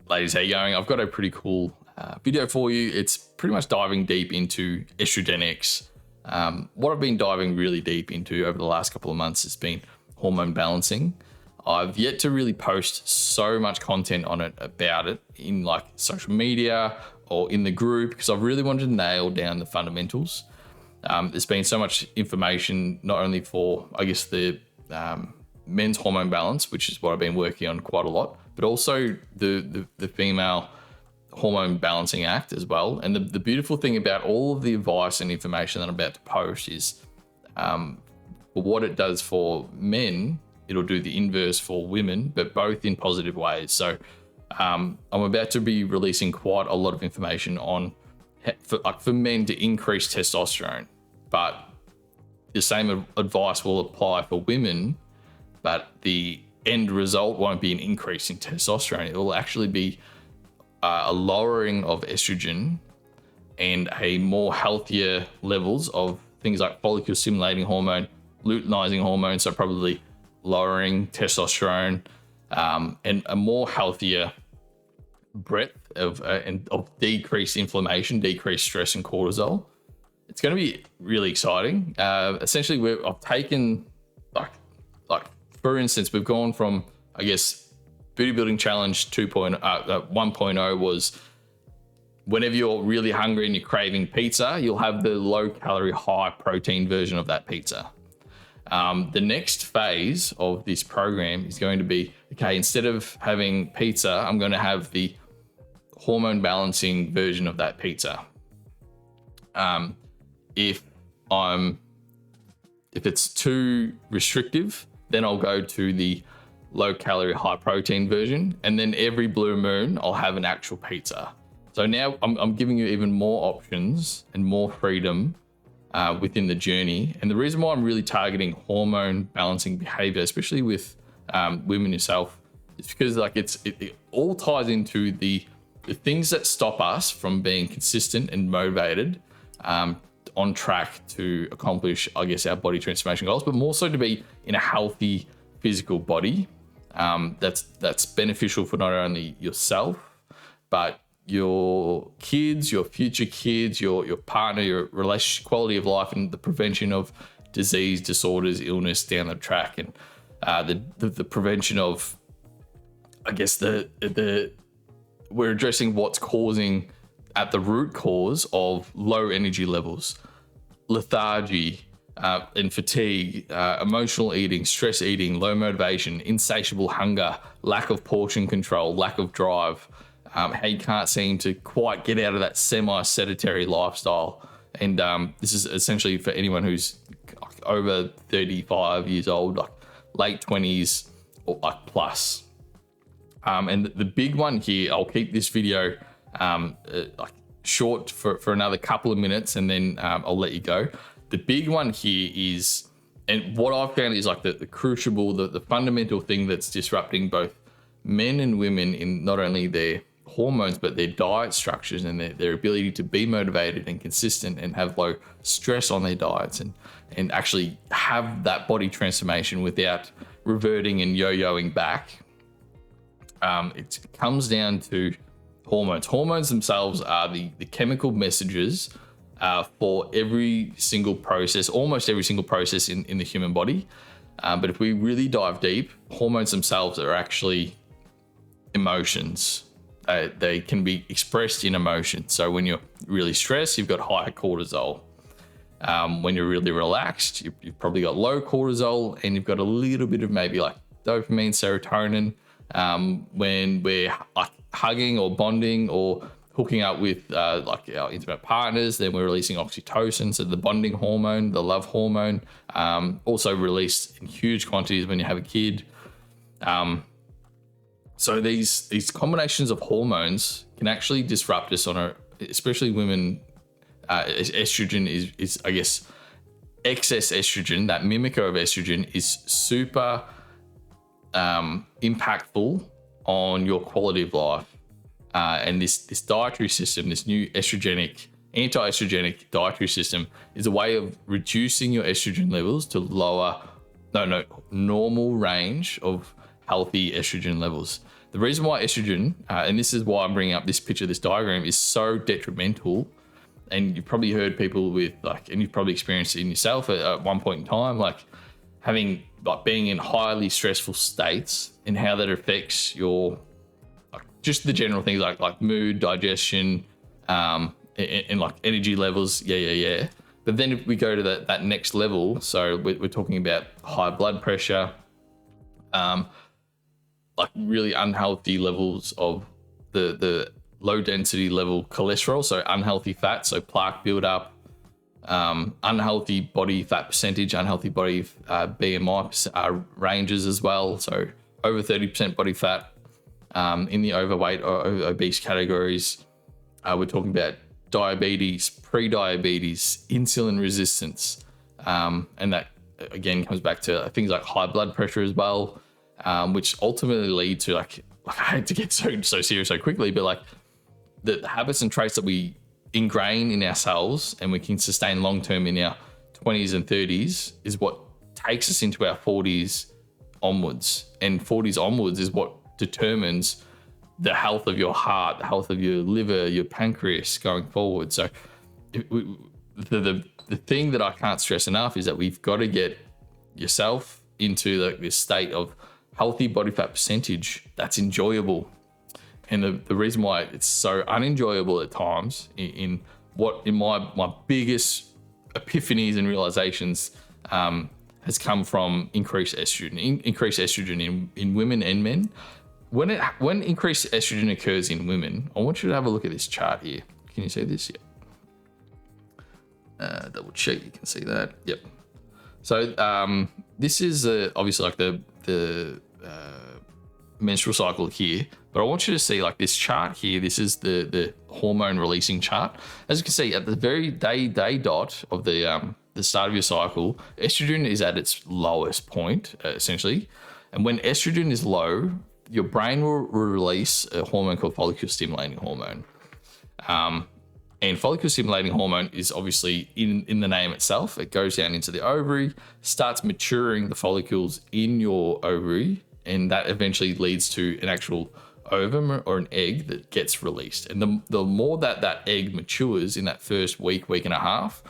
ladies, how you going? I've got a pretty cool video for you. It's pretty much diving deep into estrogenics. What I've been diving really deep into over the last couple of months has been hormone balancing. I've yet to really post so much content on it about it in like social media or in the group because I've really wanted to nail down the fundamentals. There's been so much information, not only for, I guess, the men's hormone balance, which is what I've been working on quite a lot, but also the female hormone balancing act as well. And the beautiful thing about all of the advice and information that I'm about to post is what it does for men, it'll do the inverse for women, but both in positive ways. So I'm about to be releasing quite a lot of information on for men to increase testosterone, but the same advice will apply for women, but the end result won't be an increase in testosterone. It will actually be a lowering of estrogen and a more healthier levels of things like follicle stimulating hormone, luteinizing hormone, so probably lowering testosterone, and a more healthier breadth of decreased inflammation, decreased stress and cortisol. It's going to be really exciting. Essentially, I've taken like for instance, we've gone from, I guess, Booty Building Challenge 1.0 was whenever you're really hungry and you're craving pizza, you'll have the low calorie, high protein version of that pizza. The next phase of this program is going to be, okay, instead of having pizza, I'm going to have the hormone balancing version of that pizza. If it's too restrictive, then I'll go to the low calorie, high protein version. And then every blue moon, I'll have an actual pizza. So now I'm giving you even more options and more freedom within the journey. And the reason why I'm really targeting hormone balancing behavior, especially with women yourself, is because like it all ties into the things that stop us from being consistent and motivated on track to accomplish, I guess, our body transformation goals, but more so to be in a healthy physical body that's beneficial for not only yourself, but your kids, your future kids, your partner, your relationship, quality of life, and the prevention of disease, disorders, illness down the track, and the prevention of, I guess, we're addressing what's causing at the root cause of low energy levels, lethargy, and fatigue, emotional eating, stress eating, low motivation, insatiable hunger, lack of portion control, lack of drive, how you can't seem to quite get out of that semi-sedentary lifestyle. And this is essentially for anyone who's over 35 years old, like late 20s or like plus. And the big one here, I'll keep this video like short for another couple of minutes, and then I'll let you go. The big one here is, and what I've found is like the crucible, the fundamental thing that's disrupting both men and women in not only their hormones, but their diet structures and their ability to be motivated and consistent and have low stress on their diets and actually have that body transformation without reverting and yo-yoing back. It comes down to hormones. Hormones themselves are the chemical messages for every single process, almost every single process in the human body. But if we really dive deep, hormones themselves are actually emotions. They can be expressed in emotion. So when you're really stressed, you've got high cortisol. When you're really relaxed, you've probably got low cortisol, and you've got a little bit of maybe like dopamine, serotonin. When we're like hugging or bonding or hooking up with like our intimate partners, then we're releasing oxytocin, so the bonding hormone, the love hormone, also released in huge quantities when you have a kid. So these combinations of hormones can actually disrupt us especially women. Estrogen is I guess excess estrogen, that mimicker of estrogen, is super impactful on your quality of life. And this dietary system, this new anti-estrogenic dietary system, is a way of reducing your estrogen levels to normal range of healthy estrogen levels. the reason why estrogen, and this is why I'm bringing up this picture, this diagram, is so detrimental. And you've probably heard people with and you've probably experienced it in yourself at one point in time, being in highly stressful states and how that affects your, just the general things like mood, digestion, and energy levels. Yeah. But then if we go to that next level, so we're talking about high blood pressure, really unhealthy levels of the low density level cholesterol, so unhealthy fat, so plaque buildup, unhealthy body fat percentage, unhealthy body BMI ranges as well, so over 30% body fat in the overweight or obese categories. We're talking about diabetes, pre-diabetes, insulin resistance, and that again comes back to things like high blood pressure as well, which ultimately lead to I hate to get so serious so quickly, but the habits and traits that we ingrain in ourselves and we can sustain long term in our 20s and 30s is what takes us into our 40s onwards, and 40s onwards is what determines the health of your heart, the health of your liver, your pancreas going forward. So the thing that I can't stress enough is that we've got to get yourself into this state of healthy body fat percentage that's enjoyable. And the reason why it's so unenjoyable at times in my biggest epiphanies and realizations has come from increased estrogen in women and men. When increased estrogen occurs in women, I want you to have a look at this chart here. Can you see this? Yeah. Double check, you can see that. Yep. So this is obviously the menstrual cycle here, but I want you to see this chart here. This is the hormone releasing chart. As you can see, at the very day dot of the start of your cycle, estrogen is at its lowest point, essentially. And when estrogen is low, your brain will release a hormone called follicle stimulating hormone. And follicle stimulating hormone is obviously in the name itself. It goes down into the ovary, starts maturing the follicles in your ovary, and that eventually leads to an actual ovum or an egg that gets released. And the more that egg matures in that first week and a half,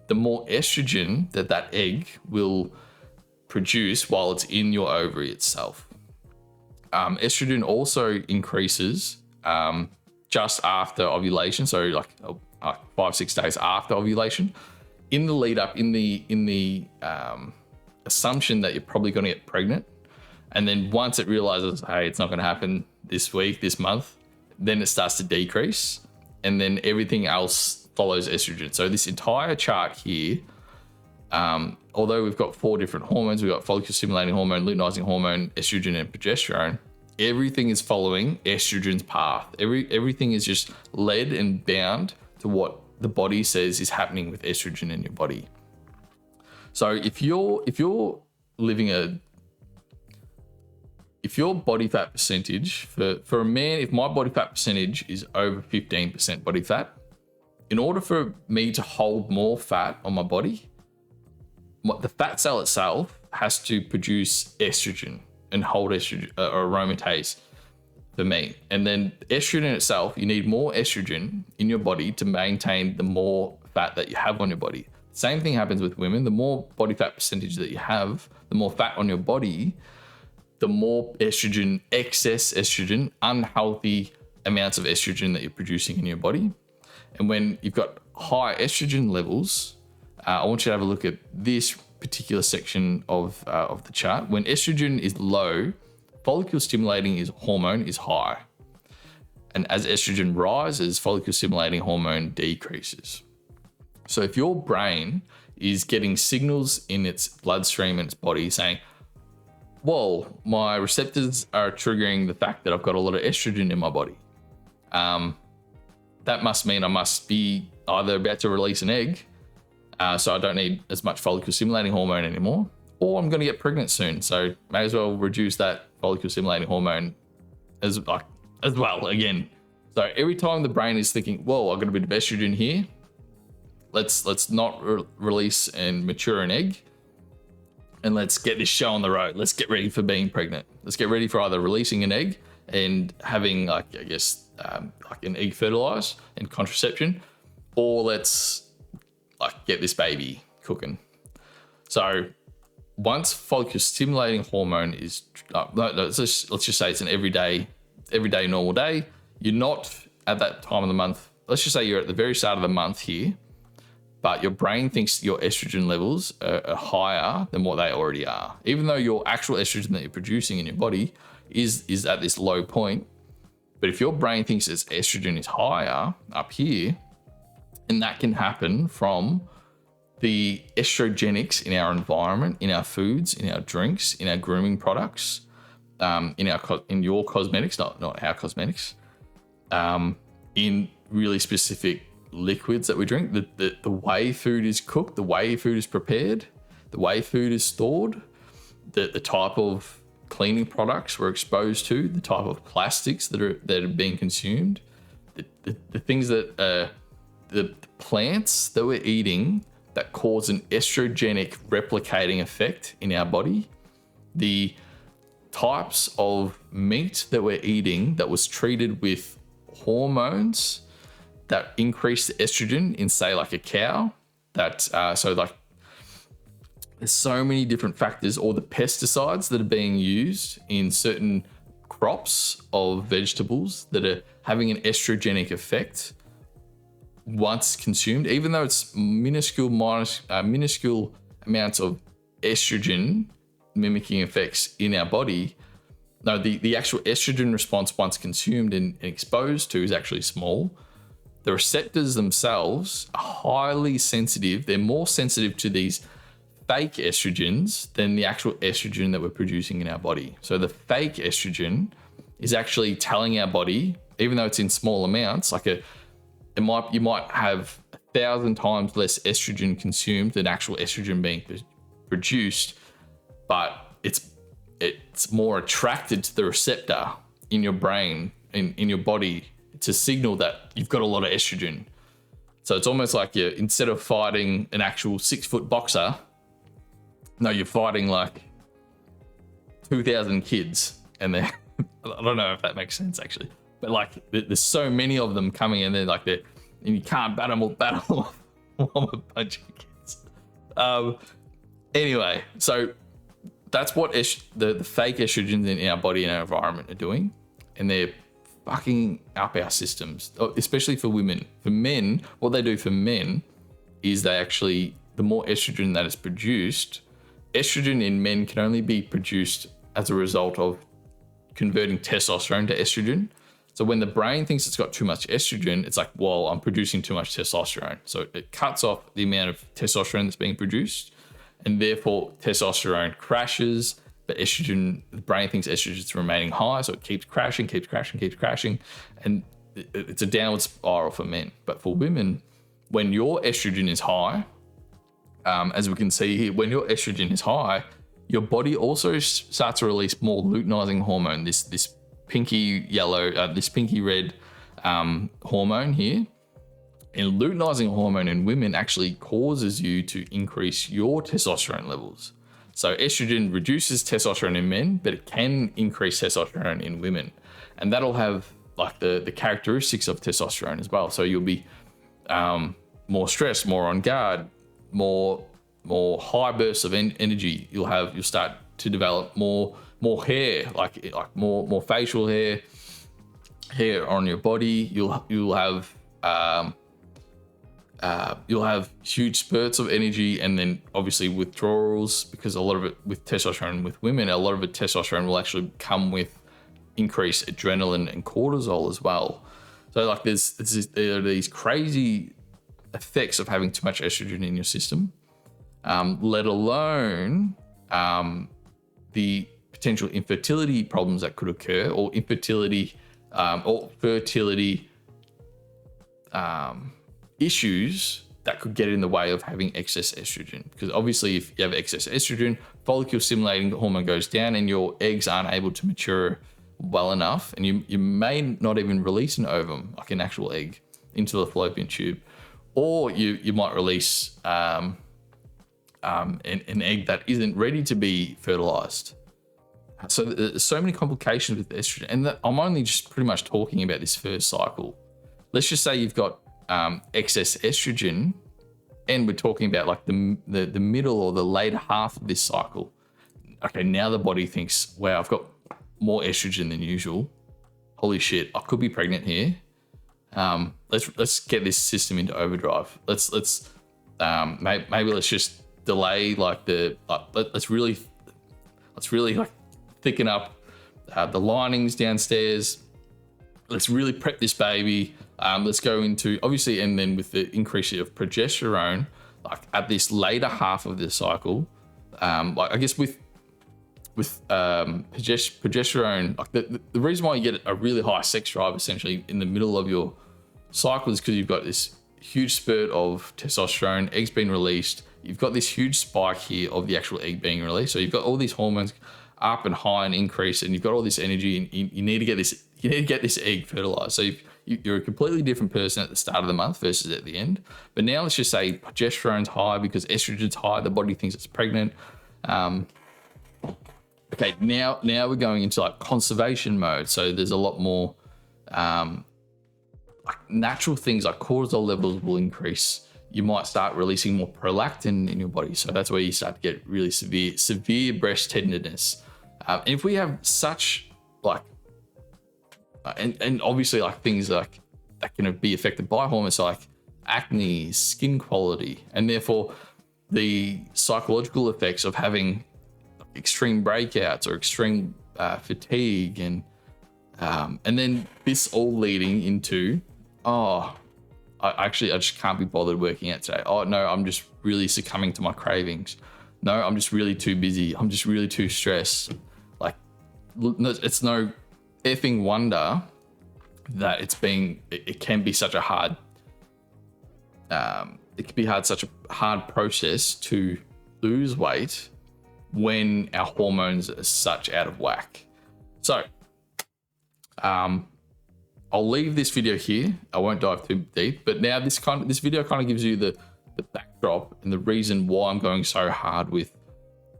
the more estrogen that egg will produce while it's in your ovary itself. Estrogen also increases just after ovulation, so 5-6 days after ovulation, in the lead up, in the assumption that you're probably going to get pregnant. And then once it realizes, hey, it's not going to happen this week, this month, then it starts to decrease, and then everything else follows estrogen. So this entire chart here, although we've got 4 different hormones, we've got follicle stimulating hormone, luteinizing hormone, estrogen, and progesterone. Everything is following estrogen's path. Everything is just led and bound to what the body says is happening with estrogen in your body. So if you're living if your body fat percentage for a man, if my body fat percentage is over 15% body fat, in order for me to hold more fat on my body, the fat cell itself has to produce estrogen and hold estrogen or aromatase for me. And then estrogen itself, you need more estrogen in your body to maintain the more fat that you have on your body. Same thing happens with women. The more body fat percentage that you have, the more fat on your body, the more estrogen, excess estrogen, unhealthy amounts of estrogen that you're producing in your body. And when you've got high estrogen levels, I want you to have a look at this particular section of the chart. When estrogen is low, follicle stimulating hormone is high. And as estrogen rises, follicle stimulating hormone decreases. So if your brain is getting signals in its bloodstream and its body saying, well, my receptors are triggering the fact that I've got a lot of estrogen in my body, that must mean I must be either about to release an egg, so I don't need as much follicle stimulating hormone anymore, or I'm going to get pregnant soon, so may as well reduce that follicle stimulating hormone as well again. So every time the brain is thinking, whoa, I've got a bit of estrogen here, let's not release and mature an egg, and let's get this show on the road. Let's get ready for being pregnant. Let's get ready for either releasing an egg and having like an egg fertilized and contraception, or let's like get this baby cooking. So once follicle stimulating hormone is let's just say it's an everyday normal day. You're not at that time of the month. Let's just say you're at the very start of the month here, but your brain thinks your estrogen levels are higher than what they already are, even though your actual estrogen that you're producing in your body is at this low point. But if your brain thinks its estrogen is higher up here, and that can happen from the estrogenics in our environment, in our foods, in our drinks, in our grooming products, in your cosmetics, not our cosmetics, in really specific liquids that we drink, the way food is cooked, the way food is prepared, the way food is stored, the type of cleaning products we're exposed to, the type of plastics that are being consumed, the things that the plants that we're eating that cause an estrogenic replicating effect in our body, the types of meat that we're eating that was treated with hormones that increase the estrogen in, say, like a cow, there's so many different factors, or the pesticides that are being used in certain crops of vegetables that are having an estrogenic effect once consumed, even though it's minuscule amounts of estrogen mimicking effects in our body. No, the actual estrogen response once consumed and exposed to is actually small. The receptors themselves are highly sensitive. They're more sensitive to these fake estrogens than the actual estrogen that we're producing in our body. So the fake estrogen is actually telling our body, even though it's in small amounts, you might have 1,000 times less estrogen consumed than actual estrogen being produced, but it's more attracted to the receptor in your brain, in your body, to signal that you've got a lot of estrogen. So it's almost like instead of fighting an actual 6-foot boxer, no, you're fighting like 2,000 kids, and I don't know if that makes sense actually, but like there's so many of them coming in there, and you can't battle off a bunch of kids. Anyway, so that's what the fake estrogens in our body and our environment are doing, and they're fucking up our systems, especially for women. For men, what they do for men is the more estrogen that is produced, estrogen in men can only be produced as a result of converting testosterone to estrogen. So when the brain thinks it's got too much estrogen, it's like, well, I'm producing too much testosterone. So it cuts off the amount of testosterone that's being produced, and therefore testosterone crashes, but the brain thinks estrogen is remaining high, so it keeps crashing, and it's a downward spiral for men. But for women, when your estrogen is high, as we can see here, when your estrogen is high, your body also starts to release more luteinizing hormone, this pinky yellow, this pinky red hormone here. And luteinizing hormone in women actually causes you to increase your testosterone levels. So estrogen reduces testosterone in men, but it can increase testosterone in women. And that'll have like the characteristics of testosterone as well. So you'll be more stressed, more on guard, more high bursts of energy. You'll start to develop more hair, like more facial hair on your body. You'll have huge spurts of energy, and then obviously withdrawals, because a lot of it with testosterone with women, a lot of the testosterone will actually come with increased adrenaline and cortisol as well. So like there are these crazy effects of having too much estrogen in your system, let alone the potential infertility problems that could occur, or infertility or fertility issues that could get in the way of having excess estrogen. Because obviously if you have excess estrogen, follicle stimulating hormone goes down and your eggs aren't able to mature well enough, and you may not even release an ovum, like an actual egg, into the fallopian tube. Or you might release an egg that isn't ready to be fertilized. So there's so many complications with estrogen, and I'm only just pretty much talking about this first cycle. Let's just say you've got excess estrogen, and we're talking about like the middle or the later half of this cycle. Okay, now the body thinks, wow, I've got more estrogen than usual. Holy shit, I could be pregnant here. Let's get this system into overdrive. Maybe let's just delay like let's really like thicken up the linings downstairs. Let's really prep this baby. Let's go into, obviously, and then with the increase of progesterone, like at this later half of the cycle, like I guess with progesterone, like the reason why you get a really high sex drive essentially in the middle of your cycle is because you've got this huge spurt of testosterone, eggs being released. You've got this huge spike here of the actual egg being released. So you've got all these hormones up and high and increase, and you've got all this energy, and you need to get this. You need to get this egg fertilized. So you're a completely different person at the start of the month versus at the end. But now let's just say progesterone's high because estrogen's high. The body thinks it's pregnant. Okay, now we're going into like conservation mode. So there's a lot more like natural things like cortisol levels will increase. You might start releasing more prolactin in your body. So that's where you start to get really severe breast tenderness. And if we have such like, and obviously like things like that can be affected by hormones like acne, skin quality, and therefore the psychological effects of having extreme breakouts or extreme fatigue, and then this all leading into, I just can't be bothered working out today. Oh no, I'm just really succumbing to my cravings. No, I'm just really too busy. I'm just really too stressed. Like, it's no effing wonder that it can be such a hard, such a hard process to lose weight when our hormones are such out of whack. So, I'll leave this video here. I won't dive too deep, but now this video kind of gives you the backdrop and the reason why I'm going so hard with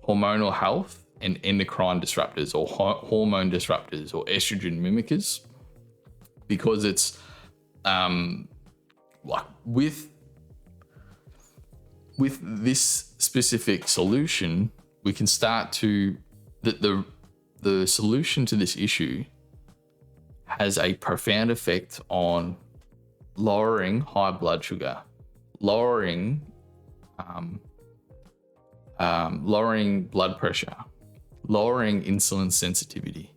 hormonal health and endocrine disruptors or hormone disruptors or estrogen mimickers, because it's like with this specific solution, we can start to the solution to this issue has a profound effect on lowering high blood sugar, lowering blood pressure, lowering insulin sensitivity,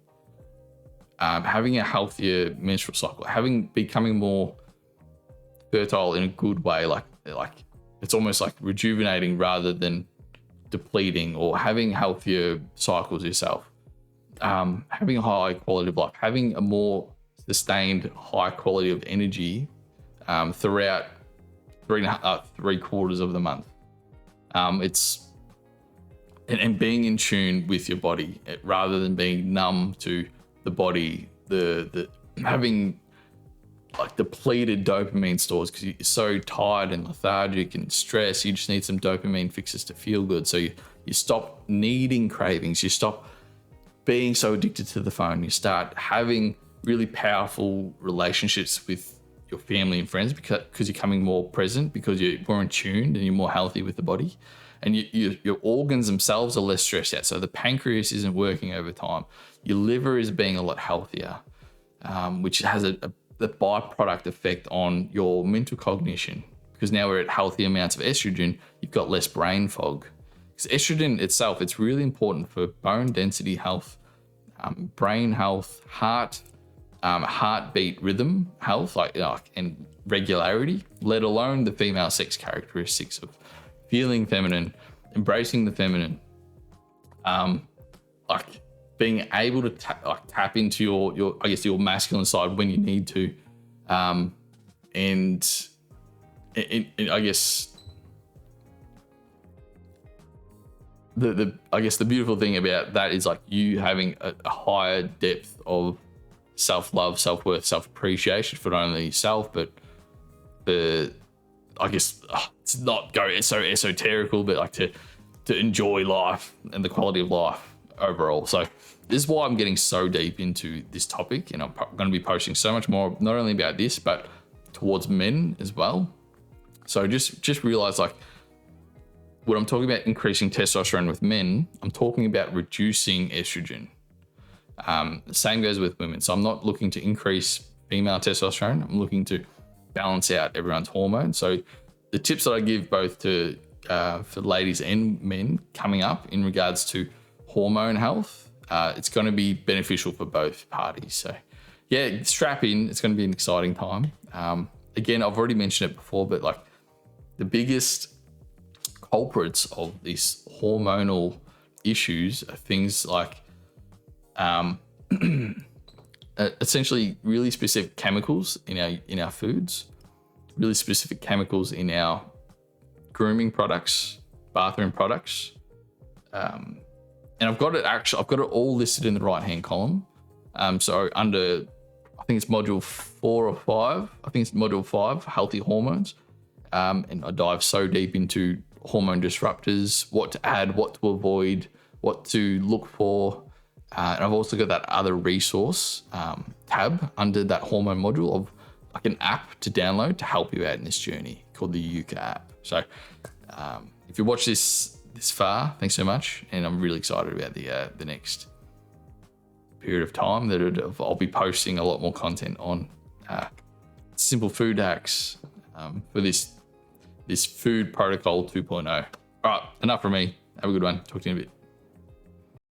having a healthier menstrual cycle, becoming more fertile in a good way, like it's almost like rejuvenating rather than depleting, or having healthier cycles yourself, having a high quality of life, having a more sustained high quality of energy throughout 3/4 of the month. And being in tune with your body rather than being numb to the body, the having like depleted dopamine stores because you're so tired and lethargic and stressed. You just need some dopamine fixes to feel good. So you stop needing cravings. You stop being so addicted to the phone. You start having really powerful relationships with your family and friends because you're becoming more present, because you're more in tune and you're more healthy with the body. And your organs themselves are less stressed out. So the pancreas isn't working over time. Your liver is being a lot healthier, which has a byproduct effect on your mental cognition. Because now we're at healthy amounts of estrogen, you've got less brain fog. Because estrogen itself, it's really important for bone density health, brain health, heartbeat rhythm health, and regularity, let alone the female sex characteristics of feeling feminine, embracing the feminine, like being able to tap into your I guess your masculine side when you need to, and I guess the beautiful thing about that is like you having a higher depth of self-love, self-worth, self-appreciation for not only yourself but I guess it's not go so esoterical, but like to enjoy life and the quality of life overall. So this is why I'm getting so deep into this topic, and I'm going to be posting so much more, not only about this, but towards men as well. So just realize, like, when I'm talking about increasing testosterone with men, I'm talking about reducing estrogen. The same goes with women. So I'm not looking to increase female testosterone. I'm looking to balance out everyone's hormones. So the tips that I give both to for ladies and men coming up in regards to hormone health, it's going to be beneficial for both parties. So yeah, strap in. It's going to be an exciting time. Again, I've already mentioned it before, but like the biggest culprits of these hormonal issues are things like essentially really specific chemicals in our foods, really specific chemicals in our grooming products, bathroom products, and I've got it all listed in the right hand column. So under, I think it's module 4 or 5. I think it's module 5, healthy hormones, and I dive so deep into hormone disruptors, what to add, what to avoid, what to look for. And I've also got that other resource tab under that hormone module of like an app to download to help you out in this journey called the Yuka app. So if you watch this far, thanks so much. And I'm really excited about the next period of time that I'll be posting a lot more content on simple food hacks for this food protocol 2.0. All right, enough from me. Have a good one. Talk to you in a bit.